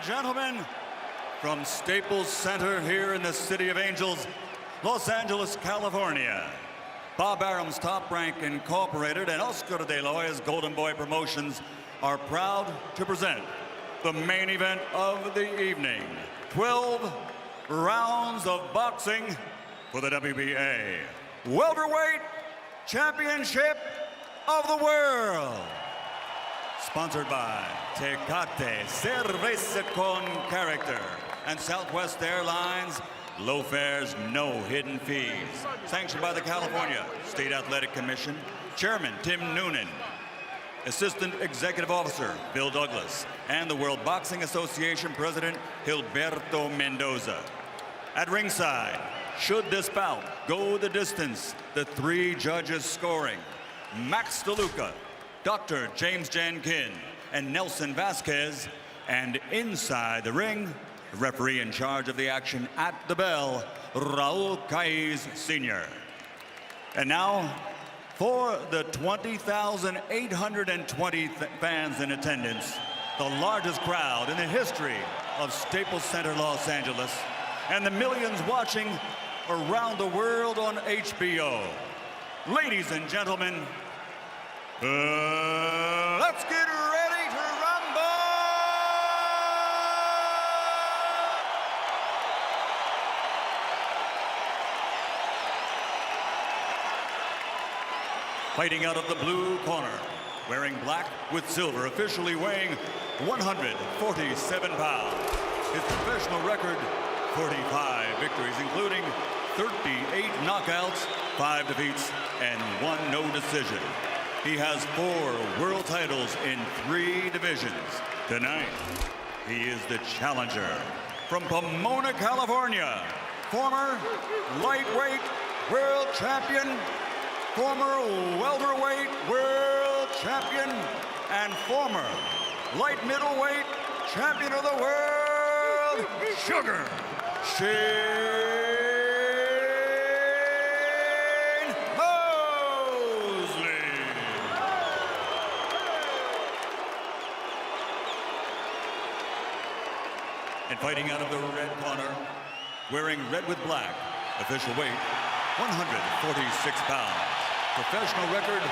and gentlemen, from Staples Center here in the City of Angels, Los Angeles, California, Bob Arum's Top Rank Incorporated and Oscar de la Hoya's Golden Boy Promotions are proud to present the main event of the evening. 12 rounds of boxing for the WBA Welterweight Championship of the World. Sponsored by Tecate, Cerveza con Character, and Southwest Airlines, low fares, no hidden fees. Sanctioned by the California State Athletic Commission, Chairman Tim Noonan, Assistant Executive Officer Bill Douglas, and the World Boxing Association President Gilberto Mendoza. At ringside, should this bout go the distance, the three judges scoring: Max DeLuca, Dr. James Jankin, and Nelson Vasquez. And inside the ring, the referee in charge of the action at the bell, Raul Caiz Sr. And now, for the 20,820 fans in attendance, the largest crowd in the history of Staples Center, Los Angeles, and the millions watching around the world on HBO. Ladies and gentlemen, let's get ready to rumble! Fighting out of the blue corner, wearing black with silver, officially weighing 147 pounds. His professional record, 45 victories, including 38 knockouts, 5 defeats, and 1 no decision. He has 4 world titles in 3 divisions. Tonight, he is the challenger from Pomona, California, former lightweight world champion, former welterweight world champion, and former light middleweight champion of the world, Sugar Shane Mosley. And fighting out of the red corner, wearing red with black, official weight, 146 pounds. Professional record,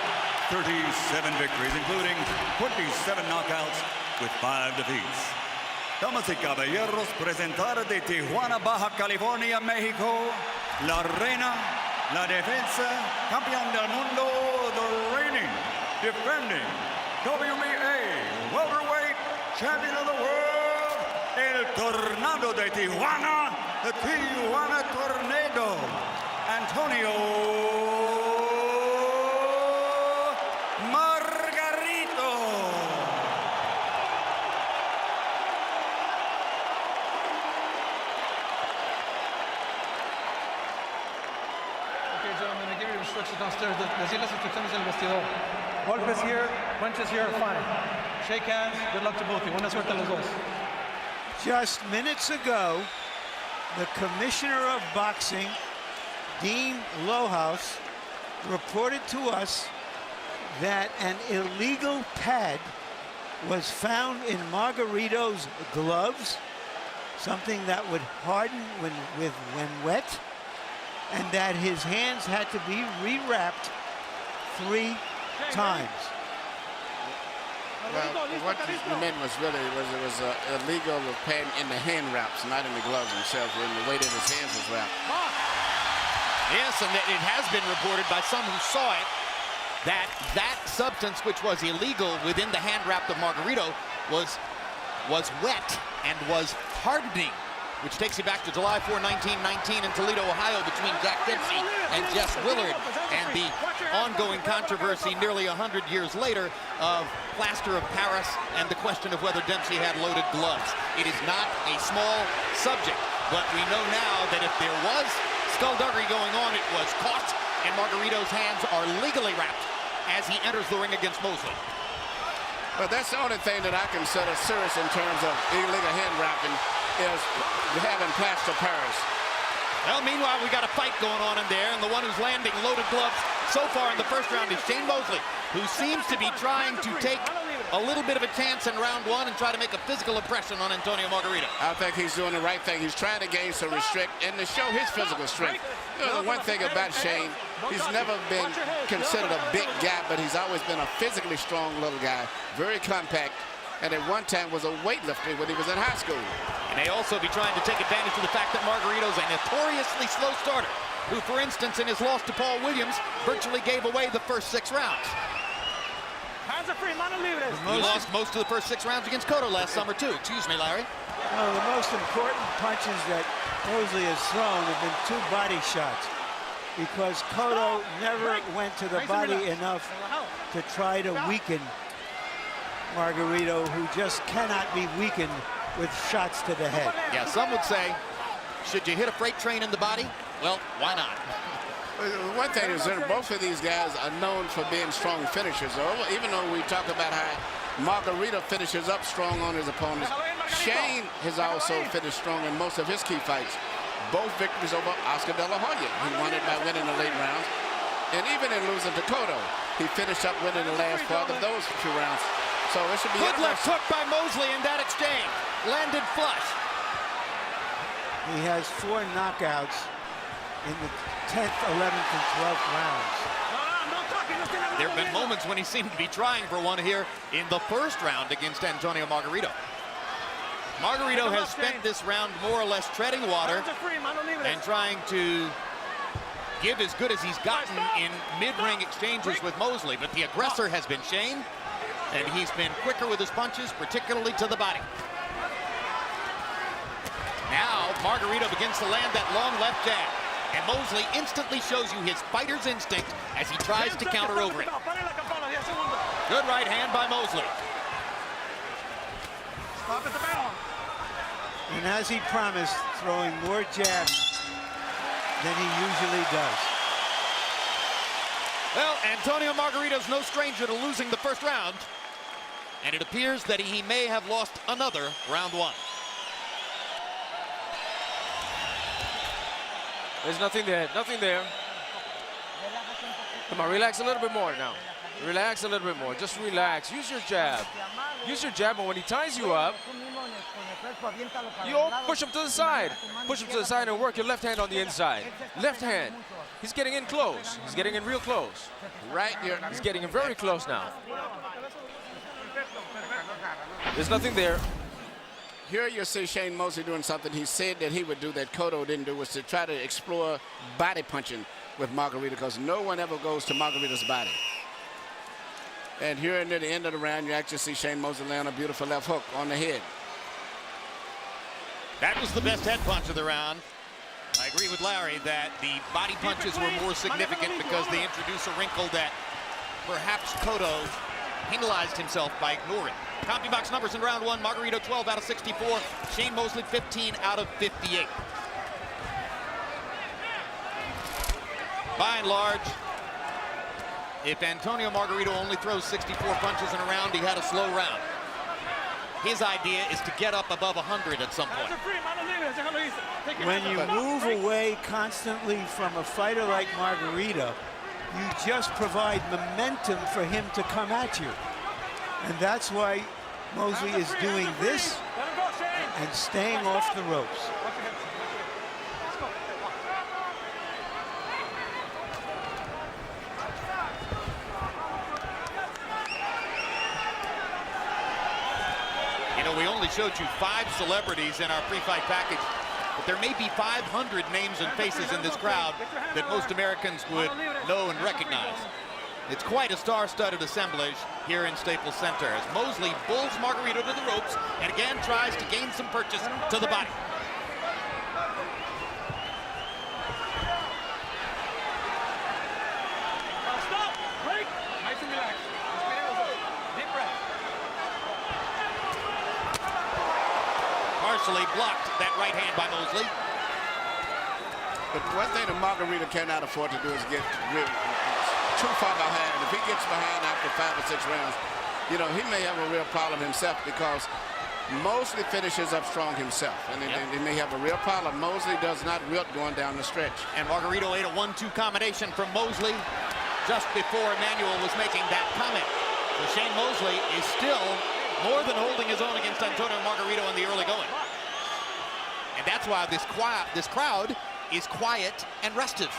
37 victories, including 27 knockouts with 5 defeats. Damas y caballeros, presentar de Tijuana, Baja California, México, la reina, la defensa, campeón del mundo, the reigning, defending WBA welterweight champion of the world, el Tornado de Tijuana, the Tijuana Tornado, Antonio Margarito. Okay, gentlemen, I give you instructions downstairs. Decir las instrucciones del vestidor. Golpes here, punches here, fine. Shake hands, good luck to both of you. Buena suerte a los dos. Just minutes ago, the Commissioner of Boxing, Dean Lohaus, reported to us that an illegal pad was found in Margarito's gloves, something that would harden when wet, and that his hands had to be rewrapped 3 times. Well, what he meant was really it was illegal pad in the hand wraps, not in the gloves themselves, or in the way that his hands was wrapped. Yes, and it has been reported by some who saw it that that substance, which was illegal within the hand wrap of Margarito, was wet and was hardening, which takes you back to July 4, 1919 in Toledo, Ohio, between Jack Dempsey and Jess Willard, and the ongoing controversy nearly 100 years later of plaster of Paris and the question of whether Dempsey had loaded gloves. It is not a small subject, but we know now that if there was skullduggery going on, it was caught, and Margarito's hands are legally wrapped as he enters the ring against Mosley. Well, that's the only thing that I consider serious in terms of illegal hand wrapping is having plaster of Paris. Well, meanwhile, we got a fight going on in there, and the one who's landing loaded gloves so far in the first round is Shane Mosley, who seems to be trying to take a little bit of a chance in round one and try to make a physical impression on Antonio Margarito. I think he's doing the right thing. He's trying to gain some restrict and to show his physical strength. You know, the one thing about Shane, he's never been considered a big guy, but he's always been a physically strong little guy, very compact, and at one time was a weightlifter when he was in high school. And may also be trying to take advantage of the fact that Margarito's a notoriously slow starter, who, for instance, in his loss to Paul Williams, virtually gave away the first 6 rounds. Hands are free, mano libres. He lost most of the first 6 rounds against Cotto last summer, too. Excuse me, Larry. Well, the most important punches that Mosley has thrown have been 2 body shots, because Cotto never went to the body enough to try to weaken Margarito, who just cannot be weakened with shots to the head. Yeah, some would say, should you hit a freight train in the body? Well, why not? One thing is that both of these guys are known for being strong finishers. Even though we talk about how Margarito finishes up strong on his opponents, Shane has also finished strong in most of his key fights. Both victories over Oscar De La Hoya. He won it by winning the late rounds. And even in losing to Cotto, he finished up winning the last part of those 2 rounds. So it should be Good left hook by Mosley in that exchange. Landed flush. He has 4 knockouts in the 10th, 11th, and 12th rounds. There have been moments when he seemed to be trying for one here in the first round against Antonio Margarito. Margarito has spent this round more or less treading water and trying to give as good as he's gotten in mid-ring exchanges with Mosley, but the aggressor has been Shane, and he's been quicker with his punches, particularly to the body. Now, Margarito begins to land that long left jab, and Mosley instantly shows you his fighter's instinct as he tries to counter over it. Good right hand by Mosley. And as he promised, throwing more jabs than he usually does. Well, Antonio Margarito's no stranger to losing the first round, and it appears that he may have lost another round one. There's nothing there, nothing there. Come on, relax a little bit more now. Relax a little bit more, just relax. Use your jab. Use your jab, and when he ties you up, you push him to the side. Push him to the side and work your left hand on the inside. Left hand. He's getting in close. He's getting in real close. Right here. He's getting in very close now. There's nothing there. Here you see Shane Mosley doing something he said that he would do that Cotto didn't do, was to try to explore body punching with Margarito, because no one ever goes to Margarito's body. And here near the end of the round, you actually see Shane Mosley land a beautiful left hook on the head. That was the best head punch of the round. I agree with Larry that the body punches were more significant because they introduce a wrinkle that perhaps Cotto penalized himself by ignoring. CompuBox numbers in round one: Margarito 12 out of 64, Shane Mosley 15 out of 58. By and large, if Antonio Margarito only throws 64 punches in a round, he had a slow round. His idea is to get up above 100 at some point. When you move away constantly from a fighter like Margarito, you just provide momentum for him to come at you. And that's why Mosley is doing this and staying off the ropes. You know, we only showed you 5 celebrities in our pre-fight package, but there may be 500 names and faces in this crowd that most Americans would know and recognize. It's quite a star-studded assemblage here in Staples Center as Mosley bulls Margarito to the ropes and again tries to gain some purchase to the body. Stop! Break! Nice and relaxed. Deep breath. Partially blocked that right hand by Mosley. But one thing that Margarito cannot afford to do is get too far behind. If he gets behind after 5 or 6 rounds, you know, he may have a real problem himself, because Mosley finishes up strong himself. And he may have a real problem. Mosley does not wilt going down the stretch. And Margarito ate a 1-2 combination from Mosley just before Emmanuel was making that comment. So Shane Mosley is still more than holding his own against Antonio Margarito in the early going. And that's why this crowd is quiet and restive.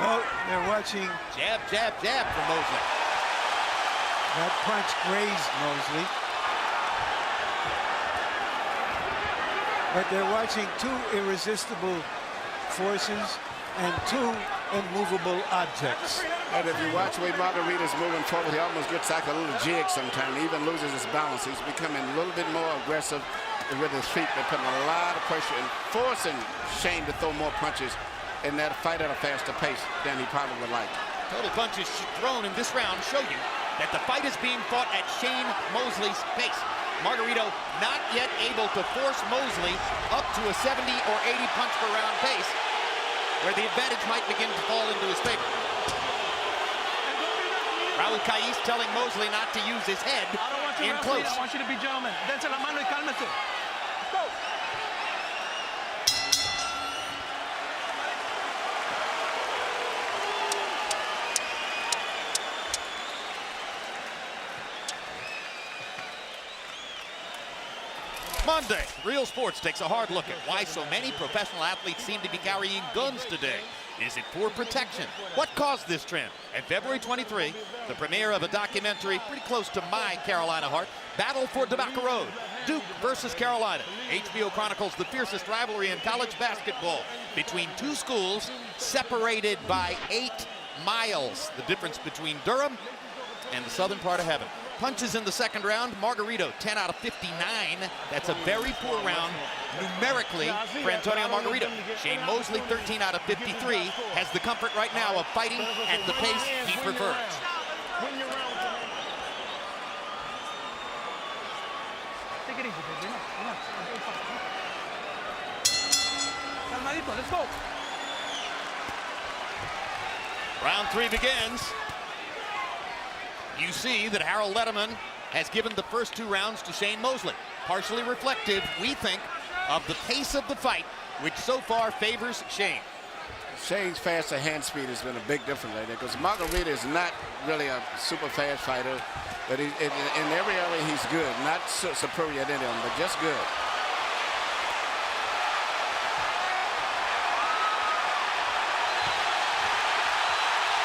Well, they're watching. Jab, jab, jab from Mosley. That punch grazed Mosley. But they're watching two irresistible forces and two immovable objects. And if you watch the way Margarito's moving forward, he almost gets like a little jig sometimes. He even loses his balance. He's becoming a little bit more aggressive with his feet. They're putting a lot of pressure and forcing Shane to throw more punches in that fight at a faster pace than he probably would like. Total punches thrown in this round show you that the fight is being fought at Shane Mosley's pace. Margarito not yet able to force Mosley up to a 70 or 80 punch per round pace, where the advantage might begin to fall into his favor. Raul Cais telling Mosley not to use his head in close. I want you to be gentlemen. Dense la mano y cálmese. Let's go. Monday, Real Sports takes a hard look at why so many professional athletes seem to be carrying guns today. Is it for protection? What caused this trend? And February 23, the premiere of a documentary pretty close to my Carolina heart, Battle for Tobacco Road, Duke versus Carolina. HBO chronicles the fiercest rivalry in college basketball between two schools separated by 8 miles. The difference between Durham and the southern part of heaven. Punches in the second round. Margarito, 10 out of 59. That's a very poor round numerically for Antonio Margarito. Shane Mosley, 13 out of 53, has the comfort right now of fighting at the pace he prefers. Take it easy, baby. Relax. Calmadito, let's go. Round 3 begins. You see that Harold Letterman has given the first 2 rounds to Shane Mosley. Partially reflective, we think, of the pace of the fight, which so far favors Shane. Shane's faster hand speed has been a big difference right there, because Margarito is not really a super fast fighter, but in every area he's good. Not superior at any of them, but just good.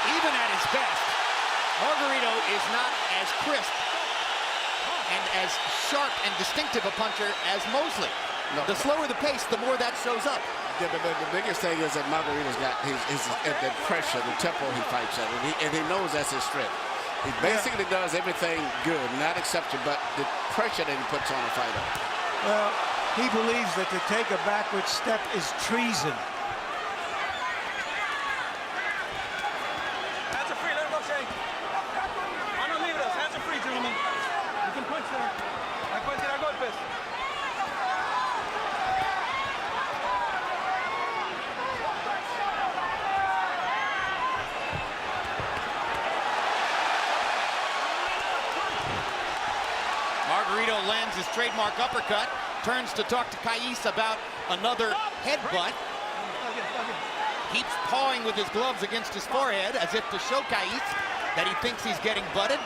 Even at his best, Margarito is not as crisp and as sharp and distinctive a puncher as Mosley. No. The slower the pace, the more that shows up. Yeah, but the biggest thing is that Margarito's got the pressure, the tempo he fights at, and he knows that's his strength. He basically does everything good, not exception, but the pressure that he puts on a fighter. Well, he believes that to take a backward step is treason. Hands are free. Let him go, Shane. Manos libres. Hands are free, gentlemen. You can punch there. I pueden tirar golpes. Margarito lands his trademark uppercut, turns to talk to Cais about another headbutt. Keeps pawing with his gloves against his forehead as if to show Cais that he thinks he's getting butted,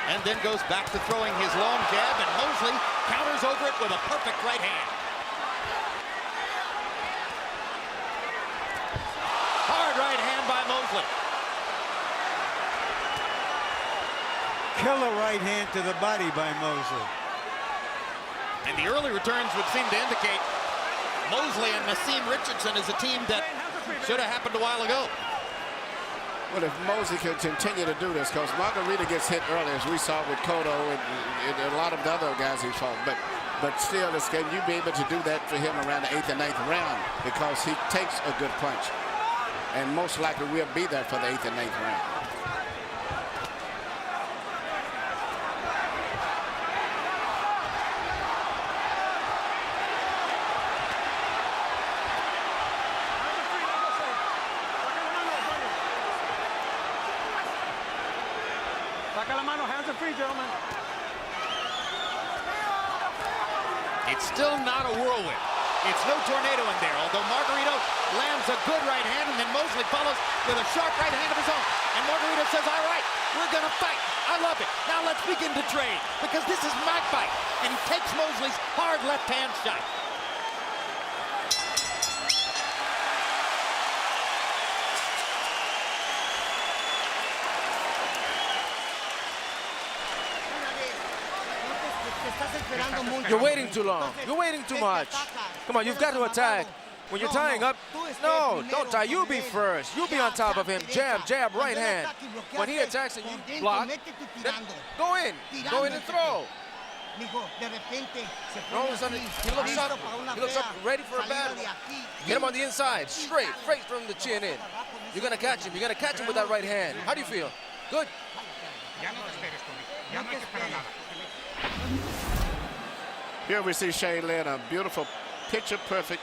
and then goes back to throwing his long jab, and Mosley counters over it with a perfect right hand. Hard right hand by Mosley. Killer right hand to the body by Mosley. And the early returns would seem to indicate Mosley and Nassim Richardson is a team that should have happened a while ago. Well, if Mosley can continue to do this, because Margarito gets hit early, as we saw with Cotto and a lot of the other guys he fought, but still, can you be able to do that for him around the 8th and 9th round? Because he takes a good punch, and most likely we'll be there for the 8th and 9th round. Saca la mano. Hands are free, gentlemen. It's still not a whirlwind. It's no tornado in there, although Margarito lands a good right hand, and then Mosley follows with a sharp right hand of his own. And Margarito says, all right. We're going to fight. I love it. Now let's begin to trade because this is my fight. And he takes Mosley's hard left-hand shot. You're waiting too long. You're waiting too much. Come on, you've got to attack. When you're tying up, no, don't tie. You be first. You be on top of him. Jab, jab, right hand. When he attacks and you block, then go in. Go in and throw. And all of a sudden, he looks up. He looks up, ready for a battle. Get him on the inside, straight from the chin in. You're going to catch him. You're going to catch him with that right hand. How do you feel? Good. Here we see Shane land a beautiful, picture-perfect,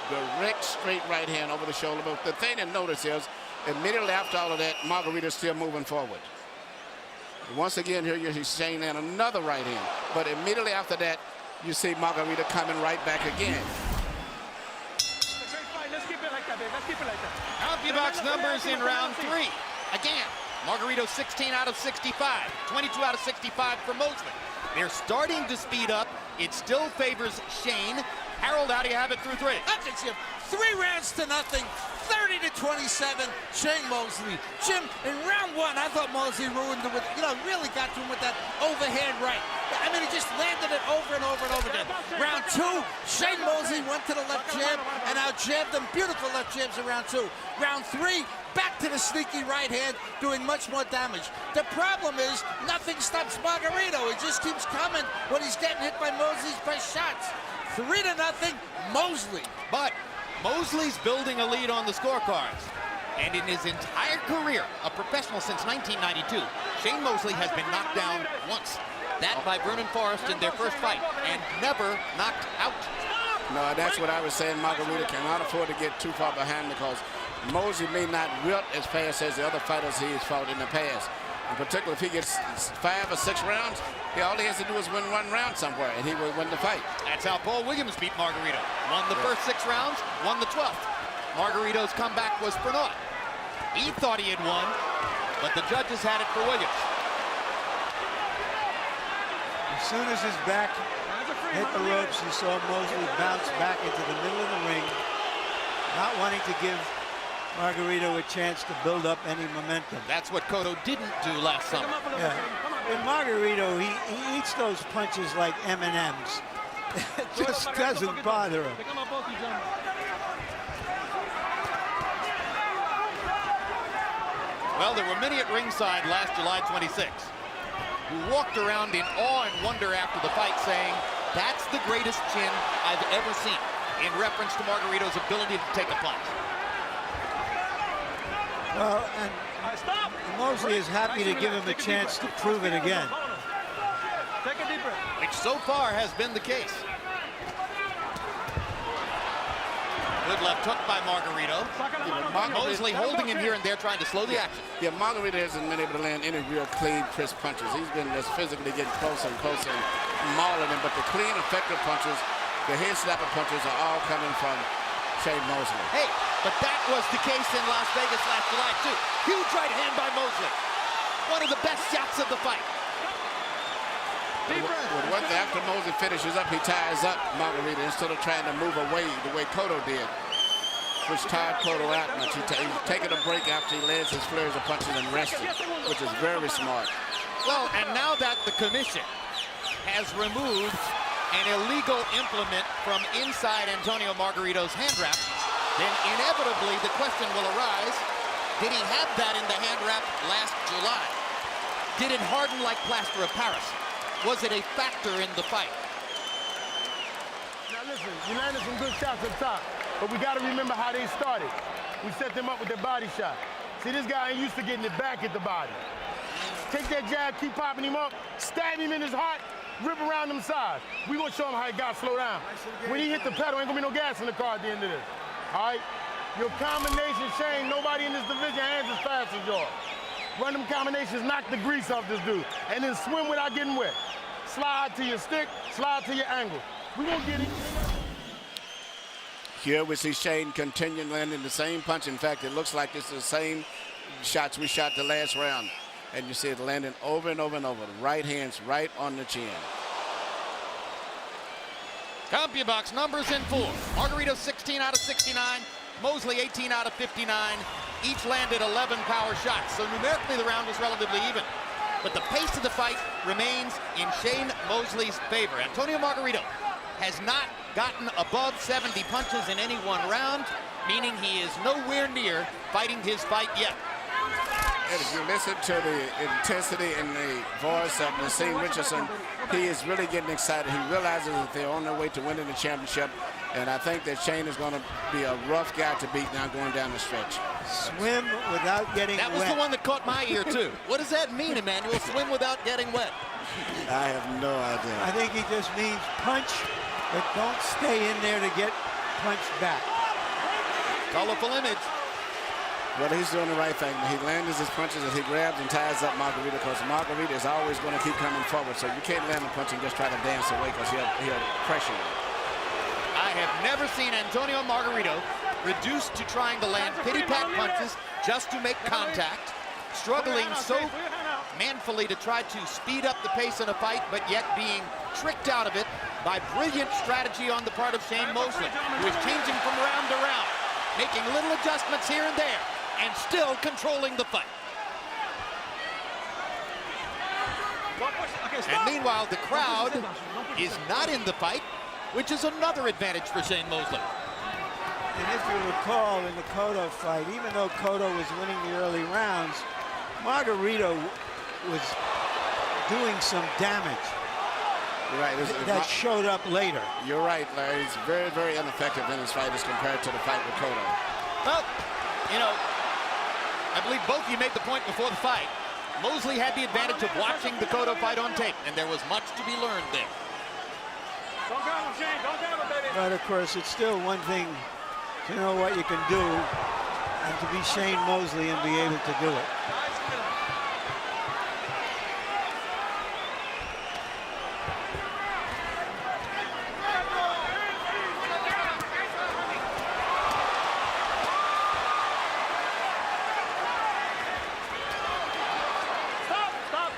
direct, straight right hand over the shoulder. But the thing to notice is, immediately after all of that, Margarito's still moving forward. Once again, here you see Shane land another right hand. But immediately after that, you see Margarito coming right back again. Let's keep it like that, babe. Let's keep it like that. CompuBox numbers in round 3. Again, Margarito 16 out of 65, 22 out of 65 for Mosley. They're starting to speed up. It still favors Shane. Harold, how do you have it through 3? That's it, Jim. 3 rounds to nothing. 30-27, Shane Mosley. Jim, in round 1, I thought Mosley ruined it with, really got to him with that overhand right. I mean, he just landed it over and over and over again. Round 2, Shane Mosley went to the left jab and out-jabbed him. Beautiful left jabs in round 2. Round 3, back to the sneaky right hand, doing much more damage. The problem is, nothing stops Margarito. He just keeps coming when he's getting hit by Mosley's best shots. 3-0, Mosley. But Mosley's building a lead on the scorecards. And in his entire career, a professional since 1992, Shane Mosley has been knocked down once. That by Vernon Forrest in their first fight, and never knocked out. No, that's what I was saying. Margarito cannot afford to get too far behind because Mosley may not wilt as fast as the other fighters he has fought in the past. In particular, if he gets 5 or 6 rounds, all he has to do is win 1 round somewhere, and he will win the fight. That's how Paul Williams beat Margarito. Won the first 6 rounds, won the 12th. Margarito's comeback was for naught. He thought he had won, but the judges had it for Williams. As soon as his back hit the ropes, you saw Mosley bounce back into the middle of the ring, not wanting to give Margarito a chance to build up any momentum. That's what Cotto didn't do last summer. Yeah. And Margarito, he eats those punches like M&Ms. It just doesn't bother him. Well, there were many at ringside last July 26 who walked around in awe and wonder after the fight saying, that's the greatest chin I've ever seen, in reference to Margarito's ability to take a punch. Well, and Mosley is happy to give him a chance to prove it again. Take a deep breath. Which so far has been the case. Good left hook by Margarito. Mosley holding him here and there, trying to slow the action. Yeah, Margarito hasn't been able to land any real clean, crisp punches. He's been just physically getting closer and closer and mauling him. But the clean, effective punches, the head slapper punches are all coming from Shane Mosley. Hey, but that was the case in Las Vegas last July, too. Huge right hand by Mosley. One of the best shots of the fight. After Mosley finishes up, he ties up Margarito instead of trying to move away the way Cotto did, which tired Cotto out much. He's taking a break after he lands his flurries of punches and resting, which is very smart. Well, and now that the commission has removed an illegal implement from inside Antonio Margarito's hand wrap, then inevitably the question will arise, did he have that in the hand wrap last July? Did it harden like plaster of Paris? Was it a factor in the fight? Now listen, you landed some good shots up top, but we got to remember how they started. We set them up with their body shot. See, this guy ain't used to getting it back at the body. Take that jab, keep popping him up, stab him in his heart, rip around them sides. We gonna show him how he got to slow down. When he hit the pedal, ain't gonna be no gas in the car at the end of this. All right? Your combination, Shane, nobody in this division hands as fast as yours. Run them combinations, knock the grease off this dude, and then swim without getting wet. Slide to your stick, slide to your angle. We gonna get it. Here we see Shane continuing landing the same punch. In fact, it looks like it's the same shots we shot the last round. and you see it landing over and over and over. The right hands right on the chin. CompuBox numbers in full. Margarito 16 out of 69. Mosley 18 out of 59. Each landed 11 power shots. So numerically the round was relatively even. But the pace of the fight remains in Shane Mosley's favor. Antonio Margarito has not gotten above 70 punches in any one round, meaning he is nowhere near fighting his fight yet. And if you listen to the intensity in the voice of Nassim Richardson, he is really getting excited. He realizes that they're on their way to winning the championship, and I think that Shane is going to be a rough guy to beat now going down the stretch. Swim without getting wet. That was the one that caught my ear, too. What does that mean, Emmanuel? Swim without getting wet? I have no idea. I think he just means punch, but don't stay in there to get punched back. Colorful image. Well, he's doing the right thing. He lands his punches and he grabs and ties up Margarito, because Margarito is always going to keep coming forward. So you can't land a punch and just try to dance away, because he'll pressure you. I have never seen Antonio Margarito reduced to trying to land pity-pat punches just to make contact, struggling so manfully to try to speed up the pace in a fight, but yet being tricked out of it by brilliant strategy on the part of Shane Mosley, who is changing from round to round, making little adjustments here and there, and still controlling the fight. And meanwhile, the crowd is not in the fight, which is another advantage for Shane Mosley. And if you recall, in the Cotto fight, even though Cotto was winning the early rounds, Margarito was doing some damage. You're right. That showed up later. You're right, Larry. He's very, very ineffective in his fight as compared to the fight with Cotto. Well, you know, I believe both of you made the point before the fight. Mosley had the advantage of watching the Cotto fight on tape, and there was much to be learned there. Don't grab him, Shane. Don't grab him, baby. But of course, it's still one thing to know what you can do and to be Shane Mosley and be able to do it.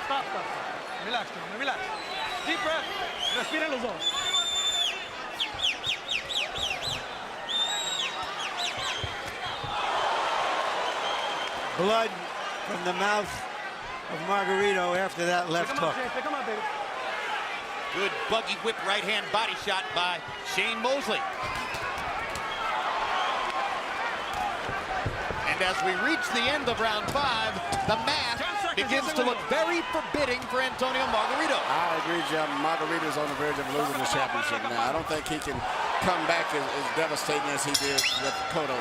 Stop. Relax, John. Relax. Deep breath. Respiren los dos. Blood from the mouth of Margarito after that left hook. Pick him up, baby. Good buggy whip right hand body shot by Shane Mosley. And as we reach the end of round 5, the math begins to look very forbidding for Antonio Margarito. I agree, Jim. Margarito's on the verge of losing the championship now. I don't think he can come back as devastating as he did with Cotto.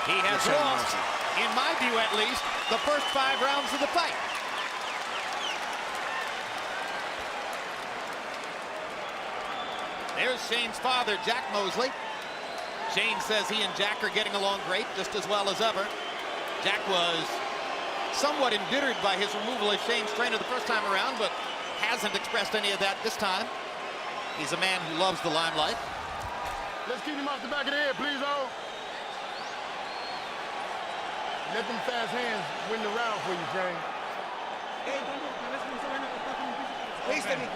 He has lost, in my view at least, the first 5 rounds of the fight. There's Shane's father, Jack Mosley. Shane says he and Jack are getting along great, just as well as ever. Jack was somewhat embittered by his removal as Shane's trainer the first time around, but hasn't expressed any of that this time. He's a man who loves the limelight. Let's keep him off the back of the head, please, oh. Let them fast hands win the round for you, Shane.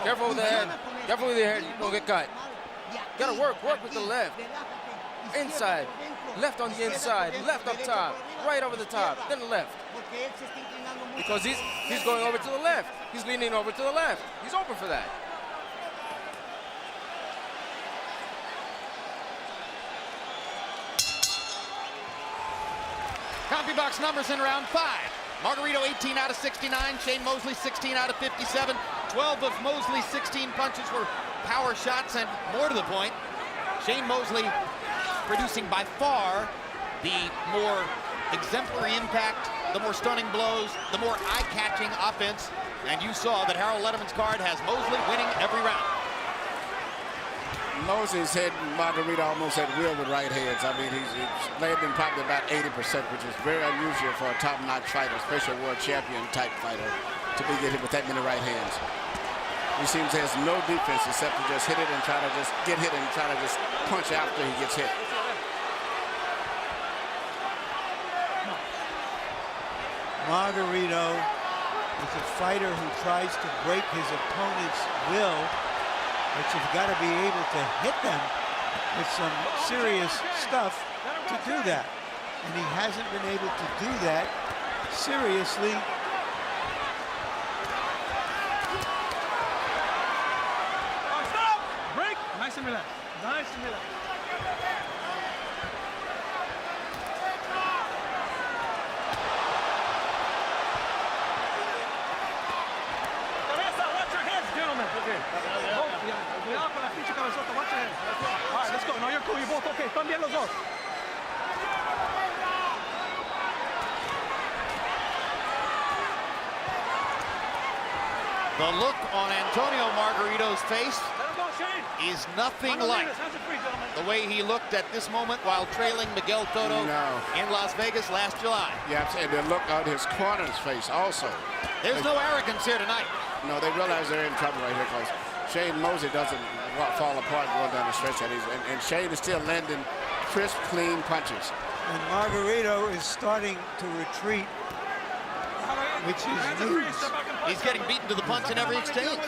Careful with the head. Careful with the head. You don't get cut. Gotta work with the left. Inside. Left on the inside. Left up top. Right over the top. Then the left. Because he's going over to the left. He's leaning over to the left. He's open for that. CompuBox numbers in round 5. Margarito 18 out of 69, Shane Mosley 16 out of 57. 12 of Mosley's 16 punches were power shots, and more to the point, Shane Mosley producing by far the more exemplary impact, the more stunning blows, the more eye-catching offense, and you saw that Harold Letterman's card has Mosley winning every round. Mosley's hit Margarito almost at will with right hands. I mean, he's landing probably about 80%, which is very unusual for a top-notch fighter, especially a world champion type fighter, to be getting hit with that many right hands. He seems to have no defense except to just hit it and try to just get hit and try to just punch after he gets hit. Margarito is a fighter who tries to break his opponent's will, but you've got to be able to hit them with some serious stuff to do that. And he hasn't been able to do that seriously. Stop! Break! Nice and relaxed. Nice and relaxed. Watch your heads, gentlemen. Okay. Cuidado con la pinche cabezota. Watch your heads. All right, let's go. No, you're cool. You're both okay. Están bien los dos. The look on Antonio Margarito's face Let him go, Shane. is nothing Mano like libres, hands are free, gentlemen. the way he looked at this moment while trailing Miguel Cotto in Las Vegas last July. Yeah, and the look on his corner's face also. There's no arrogance here tonight. No, they realize they're in trouble right here because Shane Mosley doesn't fall apart going down the stretch, and Shane is still landing crisp, clean punches. And Margarito is starting to retreat, which is news. He's getting beaten to the punch in every exchange.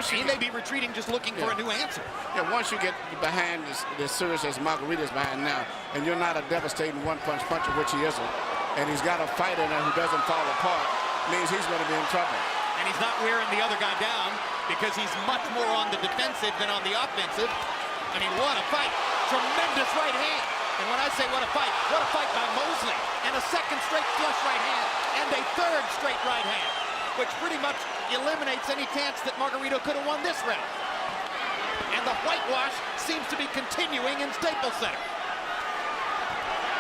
He may be retreating just looking for a new answer. Yeah, once you get behind as serious as Margarito's behind now, and you're not a devastating one-punch puncher, which he isn't, and he's got a fighter now who doesn't fall apart, means he's going to be in trouble. And he's not wearing the other guy down because he's much more on the defensive than on the offensive. I mean, what a fight. Tremendous right hand. And when I say what a fight by Mosley. And a second straight flush right hand. And a third straight right hand, which pretty much eliminates any chance that Margarito could have won this round. And the whitewash seems to be continuing in Staples Center.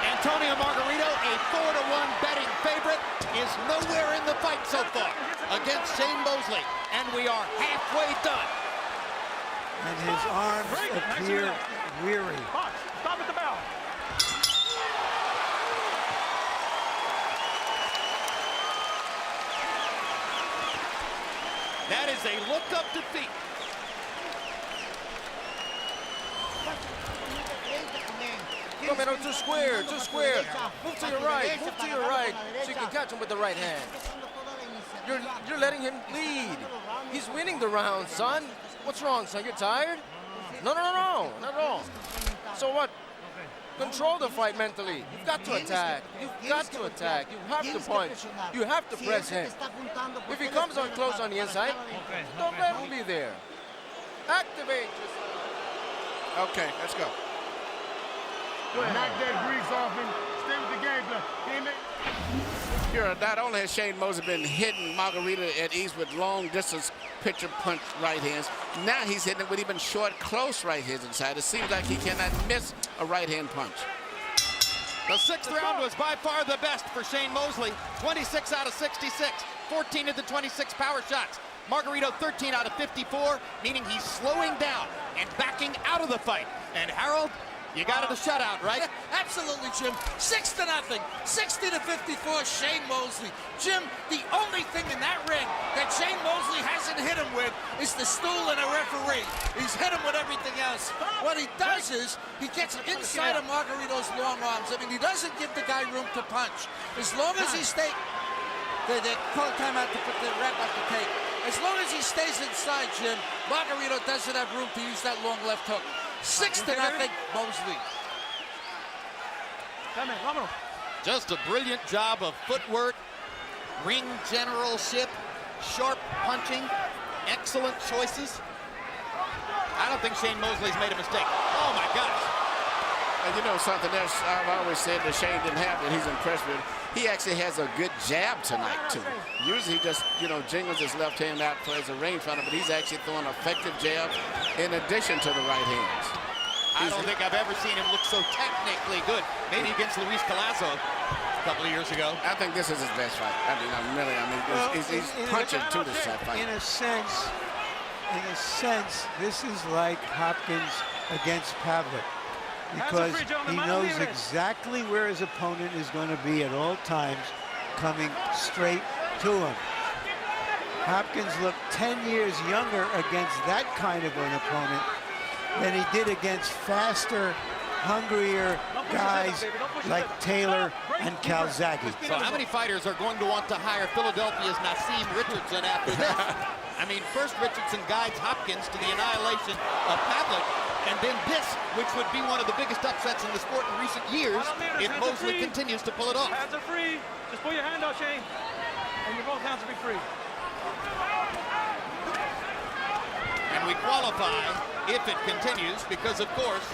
Antonio Margarito, a 4-to-1 betting favorite, is nowhere in the fight so far against Shane Mosley. And we are halfway done. And his arms appear weary. Stop at the bell. That is a look-up defeat. Come in, too square, too square. Move to your right, so you can catch him with the right hand. You're letting him lead. He's winning the round, son. What's wrong, son? You're tired? No, not at all. So what? Control the fight mentally. You've got to attack. You've got to attack. You have to punch. You have to press him. If he comes on close on the inside, don't let him be there. Activate yourself. Okay, let's go. Knock that grease off and stay with the game plan. Here, not only has Shane Mosley been hitting Margarito at ease with long-distance pitcher punch right hands, now he's hitting it with even short, close right hands inside. It seems like he cannot miss a right-hand punch. The sixth round was by far the best for Shane Mosley. 26 out of 66, 14 of the 26 power shots. Margarito 13 out of 54, meaning he's slowing down and backing out of the fight. And Harold, you got it a shutout, right? Absolutely, Jim. 6-0. 60-54, Shane Mosley. Jim, the only thing in that ring that Shane Mosley hasn't hit him with is the stool and a referee. He's hit him with everything else. What he does is he gets inside of Margarito's long arms. I mean, he doesn't give the guy room to punch. As long as he stays... They call timeout to put the wrap up the tape. As long as he stays inside, Jim, Margarito doesn't have room to use that long left hook. 6-0, Mosley. Just a brilliant job of footwork, ring generalship, sharp punching, excellent choices. I don't think Shane Mosley's made a mistake. Oh my gosh. And you know something else I've always said that Shane didn't have that he's impressed with? He actually has a good jab tonight, too. Usually he just, jingles his left hand out as a rangefinder, but he's actually throwing effective jabs in addition to the right hands. I don't think I've ever seen him look so technically good. Maybe against Luis Colazo a couple of years ago. I think this is his best fight. He's punching to this fight. In a sense, this is like Hopkins against Pavlik, because he knows exactly where his opponent is going to be at all times, coming straight to him. Hopkins looked 10 years younger against that kind of an opponent than he did against faster, hungrier guys like Taylor and Calzaghe. So how many fighters are going to want to hire Philadelphia's Nassim Richardson after this? I mean, first Richardson guides Hopkins to the annihilation of Pavlik, and then this, which would be one of the biggest upsets in the sport in recent years, if Mosley continues to pull it off. Hands are free. Just pull your hand out, Shane. And your both hands will be free. And we qualify if it continues because, of course,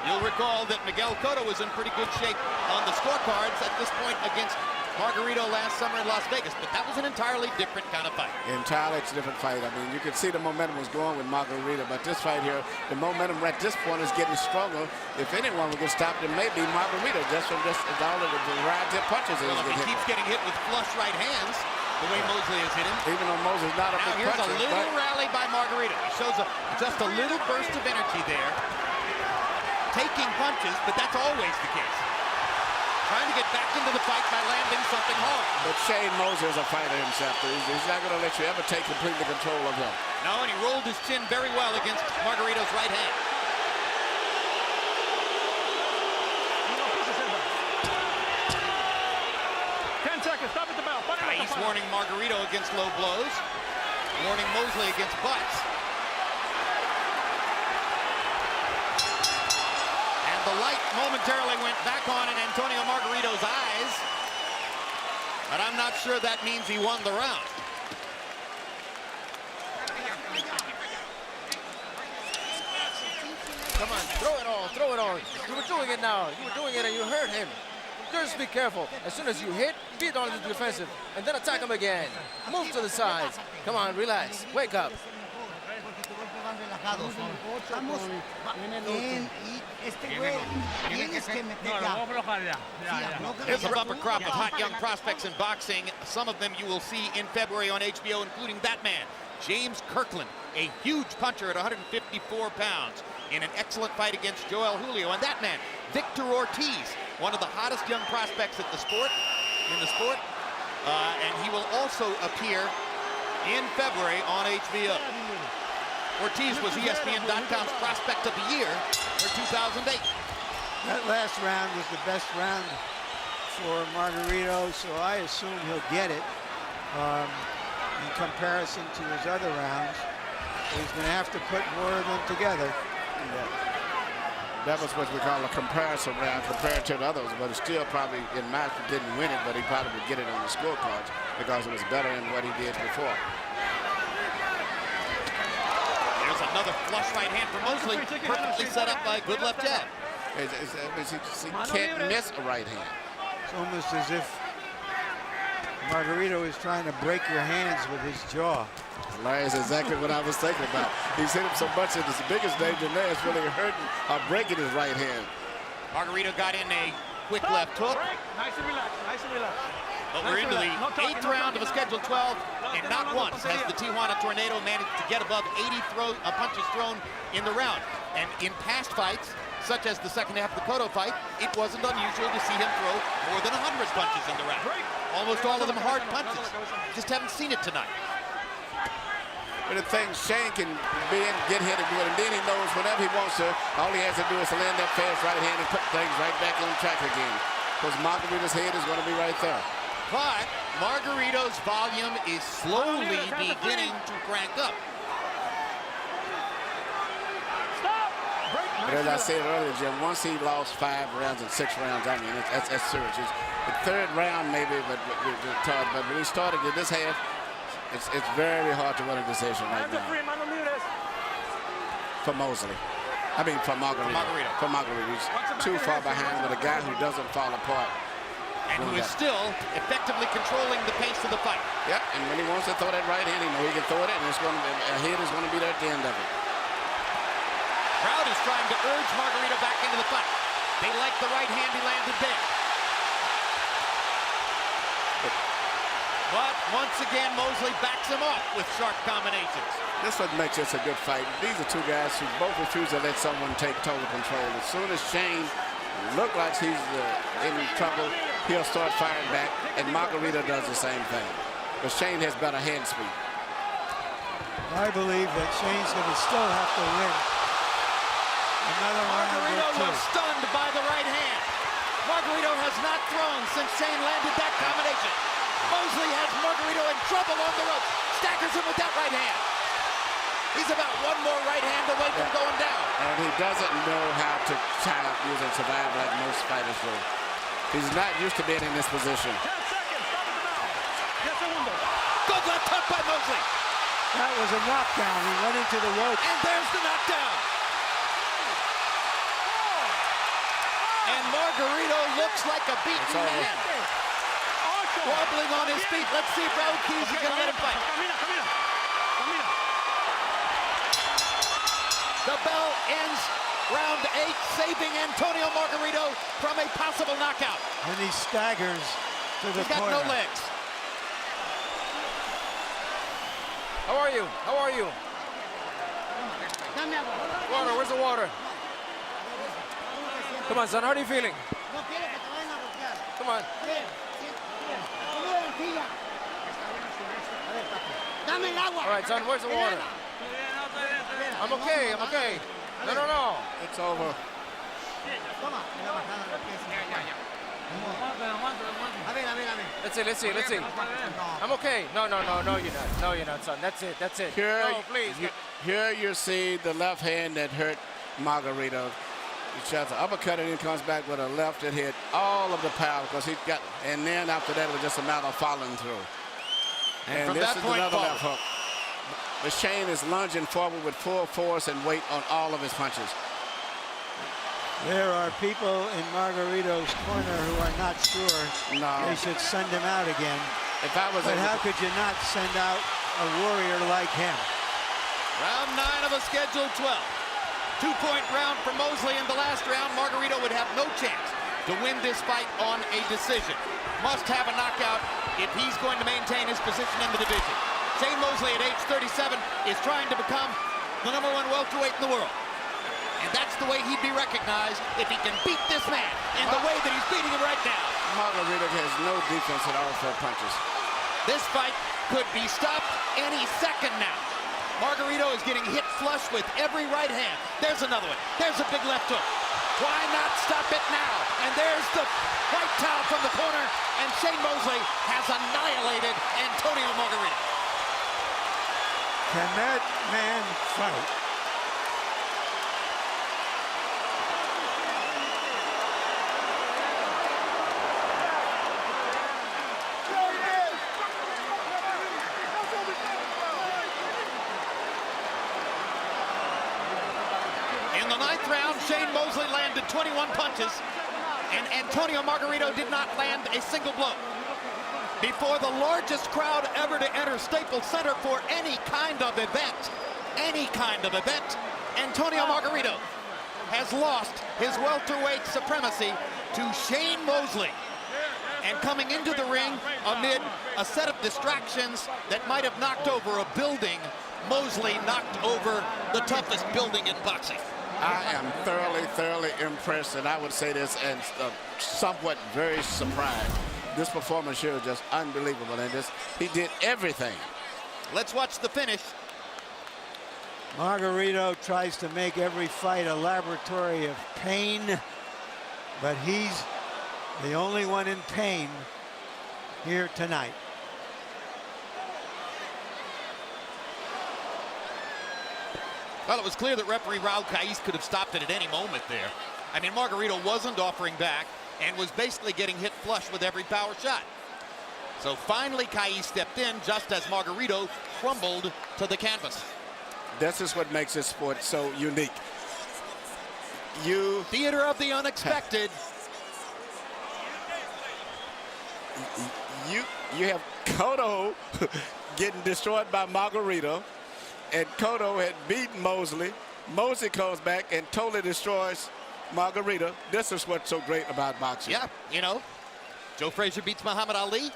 you'll recall that Miguel Cotto was in pretty good shape on the scorecards at this point against Margarito last summer in Las Vegas, but that was an entirely different kind of fight. Entirely different fight. I mean, you could see the momentum was going with Margarito, but this fight here, the momentum at this point is getting stronger. If anyone would get stopped, it may be Margarito, just from all of the variety of punches Well, if he keeps getting hit with flush right hands, the way Mosley has hit him. Even though Mosley's not a Now big here's puncher, a little rally by Margarito. He shows just a little burst of energy there. Taking punches, but that's always the case. Trying to get back into the fight by landing something hard. But Shane Mosley is a fighter himself. He's not going to let you ever take completely control of him. No, and he rolled his chin very well against Margarito's right hand. Stop at the bell. He's warning Margarito against low blows, warning Mosley against butts. And the light momentarily went back on in Antonio Margarito's eyes, but I'm not sure that means he won the round. Come on, throw it all, throw it all. You were doing it now. You were doing it and you hurt him. Just be careful. As soon as you hit, beat on the defensive, and then attack him again. Move to the sides. Come on, relax. Wake up. There's a bumper crop of hot young prospects in boxing. Some of them you will see in February on HBO, including that man, James Kirkland, a huge puncher at 154 pounds in an excellent fight against Joel Julio. And that man, Victor Ortiz, one of the hottest young prospects in the sport. And he will also appear in February on HBO. Ortiz was ESPN.com's Prospect of the Year for 2008. That last round was the best round for Margarito, so I assume he'll get it in comparison to his other rounds. He's going to have to put more of them together. That was what we call a comparison round compared to the others, but it still probably, in my opinion, didn't win it, but he probably would get it on the scorecards because it was better than what he did before. There's another flush right hand for Mosley, perfectly set up by a good left jab. He can't miss a right hand. It's almost as if Margarito is trying to break your hands with his jaw. Larry, is exactly what I was thinking about. He's hit him so much that the biggest danger there is really hurting or breaking his right hand. Margarito got in a quick left hook. Nice and relaxed, nice and relaxed. But we're into the 8th round of a scheduled 12, and not once has the Tijuana Tornado managed to get above 80 punches thrown in the round. And in past fights, such as the second half of the Cotto fight, it wasn't unusual to see him throw more than 100 punches in the round. Almost all of them hard punches. Just haven't seen it tonight. But the thing, Shane can get hit and do it, and then he knows whenever he wants to, all he has to do is to land that fast right hand and put things right back on track again. Because Margarito's head is going to be right there. But Margarito's volume is slowly beginning to crank up. But as I said earlier, Jim, once he lost 5 rounds and 6 rounds, I mean, that's serious. The 3rd round maybe, but when he started in this half, it's very hard to win a decision right now. For Mosley. I mean, for Margarito. For Margarito. He's too far behind with a guy who doesn't fall apart. And who is still effectively controlling the pace of the fight. Yep, and when he wants to throw that right hand, he knows he can throw it, and a head is going to be there at the end of it. Crowd is trying to urge Margarito back into the fight. They like the right hand he landed there. But once again, Mosley backs him off with sharp combinations. This what makes this a good fight. These are two guys who both refuse to let someone take total control. As soon as Shane looks like he's in trouble, he'll start firing back, and Margarito does the same thing. But Shane has better hand speed. I believe that Shane's going to still have to win another round or Margarito two. was stunned by the right hand. Margarito has not thrown since Shane landed that combination. Mosley has Margarito in trouble on the rope. Staggers him with that right hand. He's about one more right hand away from going down. And he doesn't know how to use and survive like most fighters do. He's not used to being in this position. 10 seconds. Stop the bell. 10 segundos. Good left hook by Mosley. That was a knockdown. He went into the ropes. And there's the knockdown. And Margarito looks like a beaten man. Wobbling on his feet. Let's see if Raul Keys is going to let him fight. The bell ends round 8, saving Antonio Margarito from a possible knockout. And he staggers to the He's got corner. no legs. How are you? How are you? Water, where's the water? Come on, son, how are you feeling? Come on. All right, son, where's the water? I'm okay, I'm okay. No. It's over. Let's see. I'm okay. No, you're not. No, you're not, son. That's it. Here, No, please. here you see the left hand that hurt Margarito. He shots an uppercut and then comes back with a left that hit all of the power because he got, and then after that it was just a matter of following through. And from this that is point another forward. left hook. But Shane is lunging forward with full force and weight on all of his punches. There are people in Margarito's corner who are not sure they should send him out again. If I was But how could you not send out a warrior like him? Round 9 of a scheduled 12. 2-point round for Mosley in the last round. Margarito would have no chance to win this fight on a decision. Must have a knockout if he's going to maintain his position in the division. Shane Mosley at age 37 is trying to become the #1 welterweight in the world. And that's the way he'd be recognized if he can beat this man in the way that he's beating him right now. Margarito has no defense at all for punches. This fight could be stopped any second now. Margarito is getting hit flush with every right hand. There's another one. There's a big left hook. Why not stop it now? And there's the white towel from the corner, and Shane Mosley has annihilated Antonio Margarito. Can that man fight? In the 9th round, Shane Mosley landed 21 punches, and Antonio Margarito did not land a single blow. Before the largest crowd ever to enter Staples Center for any kind of event, Antonio Margarito has lost his welterweight supremacy to Shane Mosley. And coming into the ring amid a set of distractions that might have knocked over a building, Mosley knocked over the toughest building in boxing. I am thoroughly impressed, and I would say this and somewhat very surprised. This performance here is just unbelievable, and he did everything. Let's watch the finish. Margarito tries to make every fight a laboratory of pain, but he's the only one in pain here tonight. Well, it was clear that referee Raul Caiz could have stopped it at any moment there. I mean, Margarito wasn't offering back and was basically getting hit flush with every power shot. So finally, Caiz stepped in just as Margarito crumbled to the canvas. This is what makes this sport so unique. Theater of the unexpected. You have Cotto getting destroyed by Margarito, and Cotto had beaten Mosley. Mosley comes back and totally destroys Margarito. This is what's so great about boxing. Yeah, you know, Joe Frazier beats Muhammad Ali.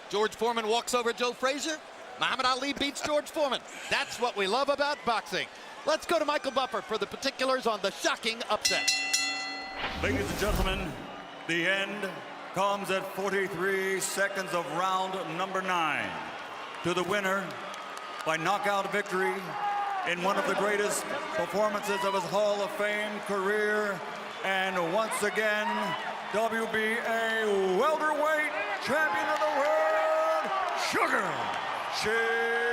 George Foreman walks over Joe Frazier. Muhammad Ali beats George Foreman. That's what we love about boxing. Let's go to Michael Buffer for the particulars on the shocking upset. Ladies and gentlemen, the end comes at 43 seconds of round number 9. To the winner by knockout victory in one of the greatest performances of his Hall of Fame career, and once again WBA welterweight champion of the world, Sugar Shane